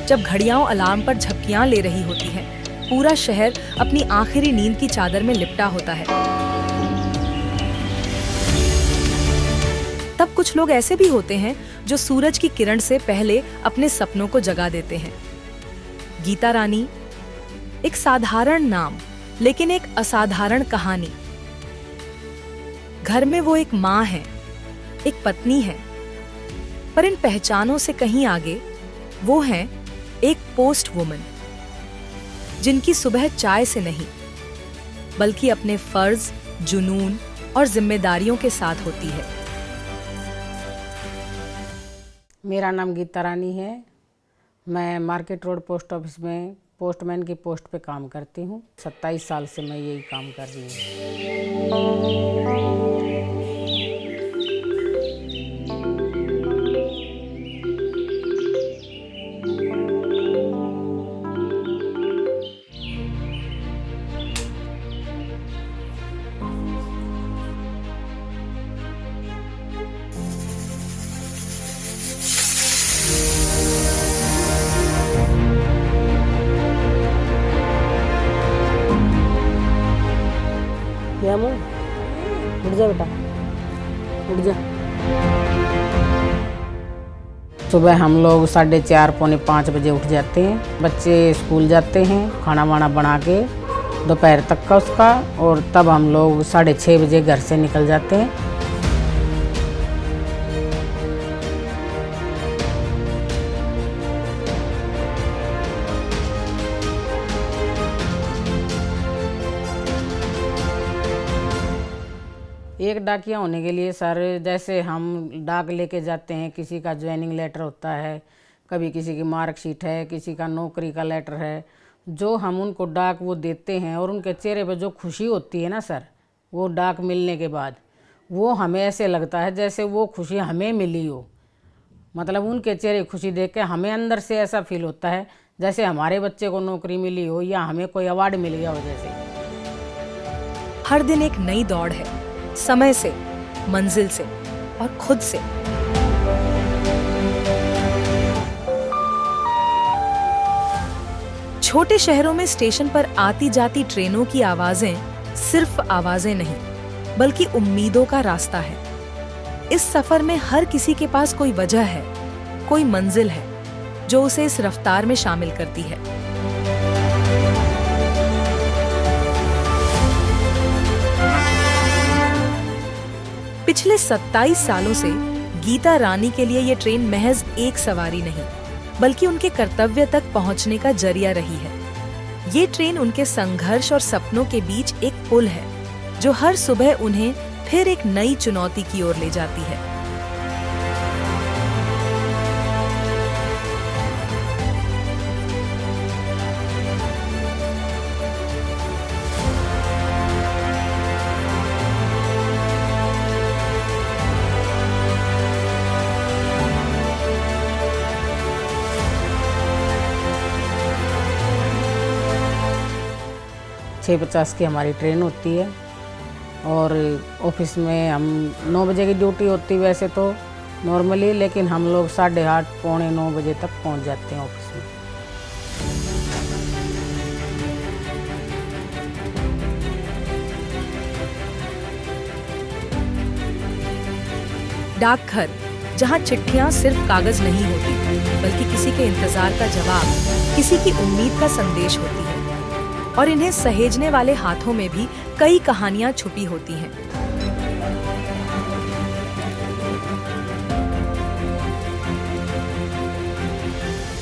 जब घड़ियां अलार्म पर झपकियां ले रही होती हैं, पूरा शहर अपनी आखिरी नींद की चादर में लिपटा होता है। तब कुछ लोग ऐसे भी होते हैं जो सूरज की किरण से पहले अपने सपनों को जगा देते हैं। गीता रानी, एक साधारण नाम लेकिन एक असाधारण कहानी। घर में वो एक माँ है, एक पत्नी है, पर इन पहचानों से कहीं आगे वो हैं एक पोस्ट वुमन, जिनकी सुबह चाय से नहीं बल्कि अपने फर्ज, जुनून और जिम्मेदारियों के साथ होती है। मेरा नाम गीता रानी है। मैं मार्केट रोड पोस्ट ऑफिस में पोस्टमैन की पोस्ट पे काम करती हूँ। 27 साल से मैं यही काम कर रही हूँ। उठ जा बेटा, उठ जा। सुबह हम लोग 4:30 पौने 5 बजे उठ जाते हैं। बच्चे स्कूल जाते हैं, खाना वाना बना के दोपहर तक का उसका, और तब हम लोग 6:30 बजे घर से निकल जाते हैं। एक डाकिया होने के लिए सर, जैसे हम डाक लेके जाते हैं, किसी का ज्वाइनिंग लेटर होता है, कभी किसी की मार्कशीट है, किसी का नौकरी का लेटर है, जो हम उनको डाक वो देते हैं, और उनके चेहरे पे जो खुशी होती है ना सर, वो डाक मिलने के बाद वो हमें ऐसे लगता है जैसे वो खुशी हमें मिली हो। मतलब उनके चेहरे खुशी देख के हमें अंदर से ऐसा फील होता है जैसे हमारे बच्चे को नौकरी मिली हो या हमें कोई अवार्ड मिल गया हो। जैसे हर दिन एक नई दौड़ है, समय से, मंजिल से और खुद से। छोटे शहरों में स्टेशन पर आती जाती ट्रेनों की आवाजें सिर्फ आवाजें नहीं, बल्कि उम्मीदों का रास्ता है। इस सफर में हर किसी के पास कोई वजह है, कोई मंजिल है, जो उसे इस रफ्तार में शामिल करती है। पिछले 27 सालों से गीता रानी के लिए ये ट्रेन महज एक सवारी नहीं, बल्कि उनके कर्तव्य तक पहुंचने का जरिया रही है। ये ट्रेन उनके संघर्ष और सपनों के बीच एक पुल है, जो हर सुबह उन्हें फिर एक नई चुनौती की ओर ले जाती है। छः 50 की हमारी ट्रेन होती है, और ऑफिस में हम 9 बजे की ड्यूटी होती है वैसे तो नॉर्मली, लेकिन हम लोग 8:30 पौने 9 बजे तक पहुंच जाते हैं ऑफिस में। डाकघर, जहां चिट्ठियां सिर्फ कागज नहीं होती, बल्कि किसी के इंतजार का जवाब, किसी की उम्मीद का संदेश होती है। और इन्हें सहेजने वाले हाथों में भी कई कहानियां छुपी होती हैं।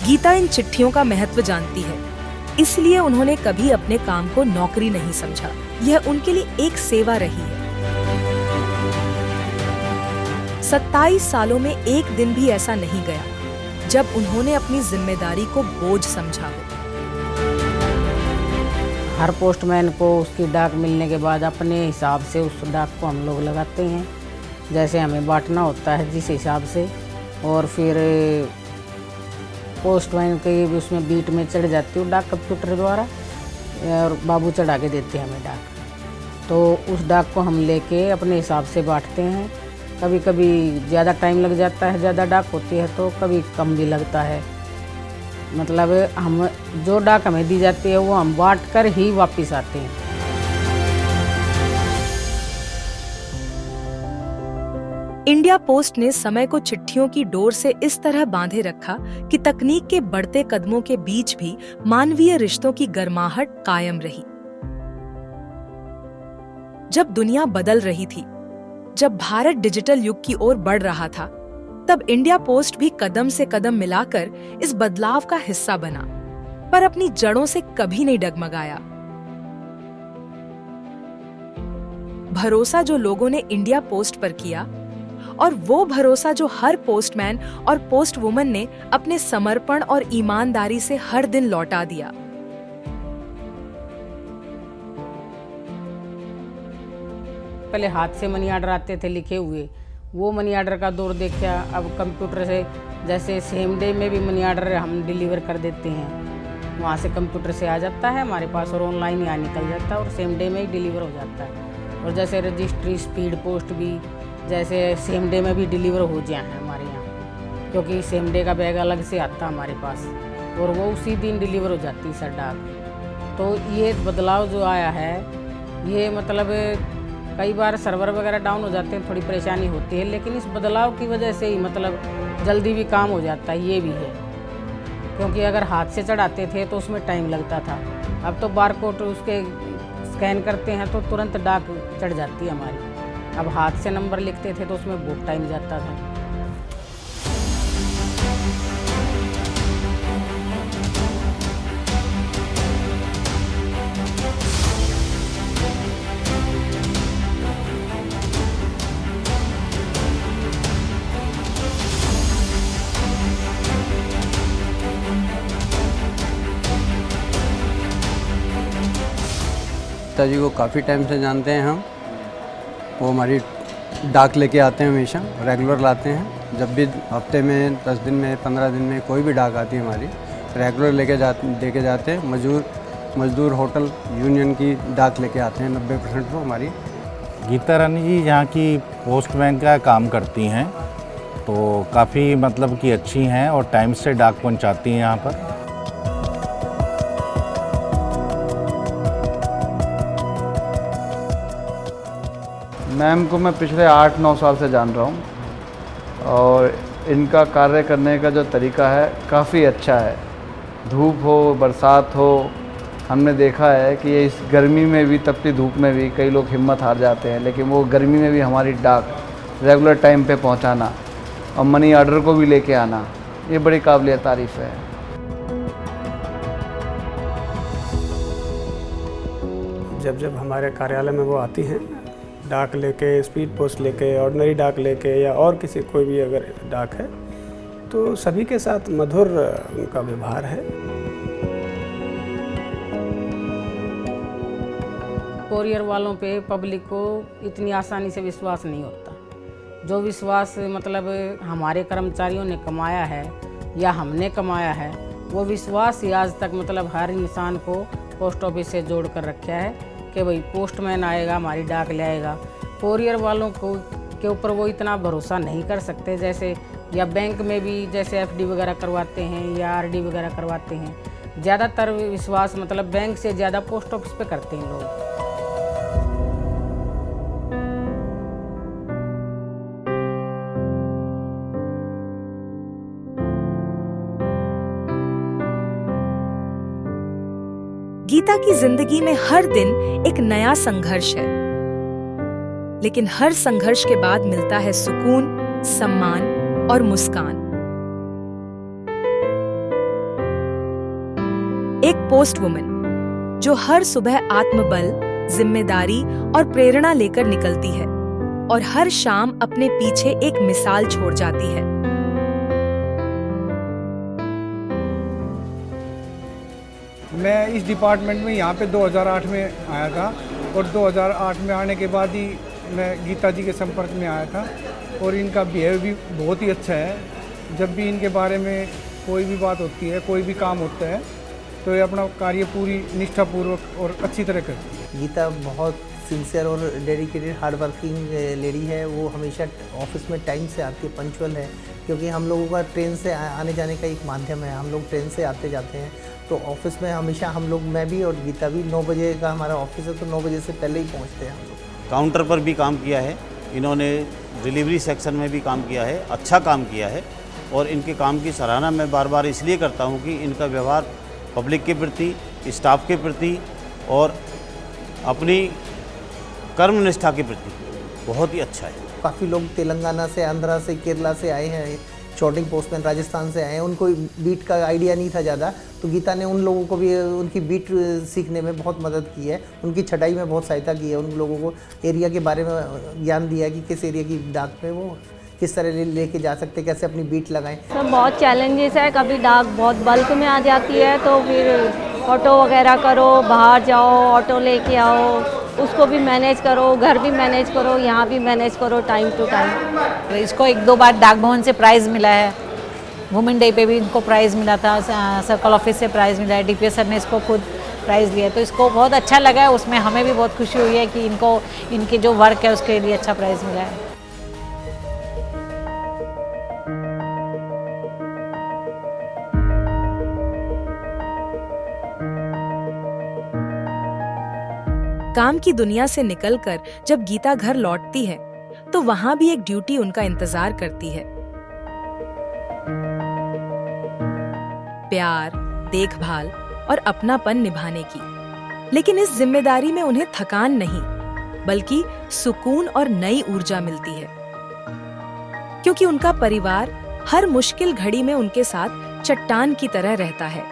गीता इन चिट्ठियों का महत्व जानती है, इसलिए उन्होंने कभी अपने काम को नौकरी नहीं समझा। यह उनके लिए एक सेवा रही है। 27 सालों में एक दिन भी ऐसा नहीं गया जब उन्होंने अपनी जिम्मेदारी को बोझ समझा हो। हर पोस्टमैन को उसकी डाक मिलने के बाद अपने हिसाब से उस डाक को हम लोग लगाते हैं, जैसे हमें बांटना होता है जिस हिसाब से, और फिर पोस्टमैन के उसमें बीट में चढ़ जाती हूँ डाक कंप्यूटर द्वारा, और बाबू चढ़ा के देते हैं हमें डाक। तो उस डाक को हम लेके अपने हिसाब से बांटते हैं। कभी कभी ज़्यादा टाइम लग जाता है, ज़्यादा डाक होती है तो कभी कम भी लगता है। मतलब हम जो डाक हमें दी जाती है वो हम बांट कर ही वापस आते हैं। इंडिया पोस्ट ने समय को चिट्ठियों की डोर से इस तरह बांधे रखा कि तकनीक के बढ़ते कदमों के बीच भी मानवीय रिश्तों की गर्माहट कायम रही। जब दुनिया बदल रही थी, जब भारत डिजिटल युग की ओर बढ़ रहा था, तब इंडिया पोस्ट भी कदम से कदम मिलाकर इस बदलाव का हिस्सा बना, पर अपनी जड़ों से कभी नहीं डगमगाया। भरोसा जो लोगों ने इंडिया पोस्ट पर किया, और वो भरोसा जो हर पोस्टमैन और पोस्ट वुमन ने अपने समर्पण और ईमानदारी से हर दिन लौटा दिया। पहले हाथ से मनी ऑर्डर आते थे लिखे हुए, वो मनी ऑर्डर का दौर देखा। अब कंप्यूटर से जैसे सेम डे में भी मनी ऑर्डर हम डिलीवर कर देते हैं, वहाँ से कंप्यूटर से आ जाता है हमारे पास और ऑनलाइन यहाँ निकल जाता है और सेम डे में ही डिलीवर हो जाता है। और जैसे रजिस्ट्री स्पीड पोस्ट भी जैसे सेम डे में भी डिलीवर हो जाए हैं हमारे यहाँ, क्योंकि सेम डे का बैग अलग से आता हमारे पास और वो उसी दिन डिलीवर हो जाती है सर डाक। तो ये बदलाव जो आया है, ये मतलब कई बार सर्वर वगैरह डाउन हो जाते हैं, थोड़ी परेशानी होती है, लेकिन इस बदलाव की वजह से ही मतलब जल्दी भी काम हो जाता है, ये भी है। क्योंकि अगर हाथ से चढ़ाते थे तो उसमें टाइम लगता था, अब तो बारकोड उसके स्कैन करते हैं तो तुरंत डाक चढ़ जाती है हमारी। अब हाथ से नंबर लिखते थे तो उसमें बहुत टाइम जाता था। पिताजी को काफ़ी टाइम से जानते हैं हम, वो हमारी डाक लेके आते हैं, हमेशा रेगुलर लाते हैं। जब भी हफ्ते में 10 दिन में 15 दिन में कोई भी डाक आती है हमारी, रेगुलर लेके जाते हैं। मजदूर होटल यूनियन की डाक लेके आते हैं 90% तो हमारी। गीता रानी जी यहाँ की पोस्टमैन का काम करती हैं, तो काफ़ी मतलब कि अच्छी हैं और टाइम से डाक पहुँचाती हैं यहाँ पर। मैम को मैं पिछले 8-9 साल से जान रहा हूँ और इनका कार्य करने का जो तरीका है काफ़ी अच्छा है। धूप हो बरसात हो, हमने देखा है कि ये इस गर्मी में भी, तपती धूप में भी कई लोग हिम्मत हार जाते हैं, लेकिन वो गर्मी में भी हमारी डाक रेगुलर टाइम पे पहुँचाना और मनी ऑर्डर को भी लेके आना, ये बड़ी काबिल तारीफ़ है। जब हमारे कार्यालय में वो आती हैं डाक लेके, स्पीड पोस्ट लेके, ऑर्डिनरी डाक लेके या और किसी कोई भी अगर डाक है, तो सभी के साथ मधुर उनका व्यवहार है। कोरियर वालों पे पब्लिक को इतनी आसानी से विश्वास नहीं होता। जो विश्वास मतलब हमारे कर्मचारियों ने कमाया है या हमने कमाया है, वो विश्वास ही आज तक मतलब हर इंसान को पोस्ट ऑफिस से जोड़ कर रखा है कि भाई पोस्टमैन आएगा हमारी डाक ले आएगा। कोरियर वालों को के ऊपर वो इतना भरोसा नहीं कर सकते जैसे, या बैंक में भी जैसे एफडी वगैरह करवाते हैं या आरडी वगैरह करवाते हैं। ज़्यादातर विश्वास मतलब बैंक से ज़्यादा पोस्ट ऑफिस पे करते हैं लोग। गीता की जिंदगी में हर दिन एक नया संघर्ष है, लेकिन हर संघर्ष के बाद मिलता है सुकून, सम्मान और मुस्कान। एक पोस्ट वुमन जो हर सुबह आत्मबल, जिम्मेदारी और प्रेरणा लेकर निकलती है और हर शाम अपने पीछे एक मिसाल छोड़ जाती है। मैं इस डिपार्टमेंट में यहाँ पे 2008 में आया था और 2008 में आने के बाद ही मैं गीता जी के संपर्क में आया था और इनका बिहेव भी बहुत ही अच्छा है। जब भी इनके बारे में कोई भी बात होती है, कोई भी काम होता है, तो ये अपना कार्य पूरी निष्ठापूर्वक और अच्छी तरह करती है। गीता बहुत सिंसियर और डेडिकेटेड हार्ड वर्किंग लेडी है। वो हमेशा ऑफिस में टाइम से आती है, पंक्चुअल है, क्योंकि हम लोगों का ट्रेन से आने जाने का एक माध्यम है। हम लोग ट्रेन से आते जाते हैं, तो ऑफिस में हमेशा हम लोग, मैं भी और गीता भी, 9 बजे का हमारा ऑफिस है, तो 9 बजे से पहले ही पहुँचते हैं हम लोग। काउंटर पर भी काम किया है इन्होंने, डिलीवरी सेक्शन में भी काम किया है, अच्छा काम किया है। और इनके काम की सराहना मैं बार बार इसलिए करता हूँ कि इनका व्यवहार पब्लिक के प्रति, स्टाफ के प्रति और अपनी कर्मनिष्ठा के प्रति बहुत ही अच्छा है। काफ़ी लोग तेलंगाना से, आंध्रा से, केरला से आए हैं, शॉर्टिंग पोस्टमैन राजस्थान से आए हैं। उनको बीट का आइडिया नहीं था ज़्यादा, तो गीता ने उन लोगों को भी उनकी बीट सीखने में बहुत मदद की है, उनकी छटाई में बहुत सहायता की है। उन लोगों को एरिया के बारे में ज्ञान दिया है कि किस एरिया की डाक पे वो किस तरह लेके जा सकते, कैसे अपनी बीट लगाएं। सब बहुत चैलेंजेस है, कभी डाक बहुत बल्क में आ जाती है तो फिर ऑटो वगैरह करो, बाहर जाओ, ऑटो लेके आओ, उसको भी मैनेज करो, घर भी मैनेज करो, यहाँ भी मैनेज करो टाइम टू टाइम। इसको 1-2 बार डाक भवन से प्राइज़ मिला है, वुमेन डे पे भी इनको प्राइज़ मिला था, सर्कल ऑफिस से प्राइज़ मिला है, डीपीएस सर ने इसको खुद प्राइज़ दिया, तो इसको बहुत अच्छा लगा है। उसमें हमें भी बहुत खुशी हुई है कि इनको इनके जो वर्क है उसके लिए अच्छा प्राइज़ मिला है। काम की दुनिया से निकलकर जब गीता घर लौटती है तो वहां भी एक ड्यूटी उनका इंतजार करती है। प्यार, देखभाल और अपनापन निभाने की। लेकिन इस जिम्मेदारी में उन्हें थकान नहीं, बल्कि सुकून और नई ऊर्जा मिलती है, क्योंकि उनका परिवार हर मुश्किल घड़ी में उनके साथ चट्टान की तरह रहता है।